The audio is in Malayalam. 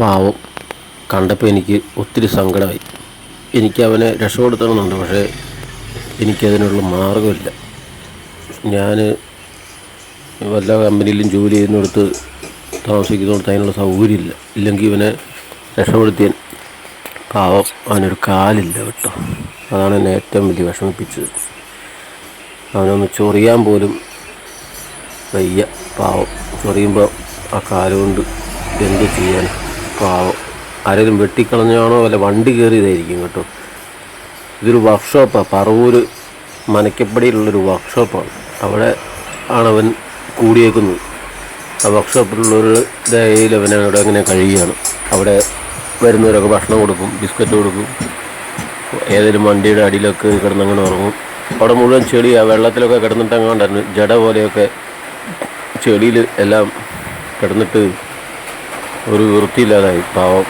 പാവം കണ്ടപ്പോൾ എനിക്ക് ഒത്തിരി സങ്കടമായി. എനിക്ക് അവനെ രക്ഷപ്പെടുത്തണമെന്നുണ്ട്, പക്ഷേ എനിക്കതിനുള്ള മാർഗമില്ല. ഞാൻ വല്ല കമ്പനിയിലും ജോലി ചെയ്യുന്നിടത്ത് താമസിക്കുന്നിടത്ത് അതിനുള്ള സൗകര്യമില്ല. ഇല്ലെങ്കിൽ ഇവനെ രക്ഷപ്പെടുത്തിയാൻ. പാവം അവനൊരു കാലില്ല കേട്ടോ. അതാണ് എന്നെ ഏറ്റവും വലിയ വിഷമിപ്പിച്ചത്. അവനൊന്ന് ചൊറിയാൻ പോലും വയ്യ. പാവം ചൊറിയുമ്പോൾ ആ കാലുകൊണ്ട് എന്ത് ചെയ്യാൻ. പാവം ആരെങ്കിലും വെട്ടിക്കളഞ്ഞാണോ വല്ല വണ്ടി കയറിയതായിരിക്കും കേട്ടോ. ഇതൊരു വർക്ക്ഷോപ്പാണ്, പറവൂർ മനക്കപ്പടിയിലുള്ളൊരു വർക്ക്ഷോപ്പാണ്. അവിടെ ആണവൻ കൂടിയേക്കുന്നത്. ആ വർക്ക്ഷോപ്പിലുള്ളവരുടെ കയ്യിൽ അവൻ അവിടെ അങ്ങനെ കഴിയുകയാണ്. അവിടെ വരുന്നവരൊക്കെ ഭക്ഷണം കൊടുക്കും, ബിസ്ക്കറ്റ് കൊടുക്കും. ഏതെങ്കിലും വണ്ടിയുടെ അടിയിലൊക്കെ കിടന്നങ്ങനെ ഉറങ്ങും. അവിടെ മുഴുവൻ ചെളിയാണ്. വെള്ളത്തിലൊക്കെ കിടന്നിട്ടങ്ങാണ്ടായിരുന്നു ജട പോലെയൊക്കെ ചെളിയിൽ എല്ലാം കിടന്നിട്ട് ഒരു വൃത്തിയില്ലാതായി. പാവം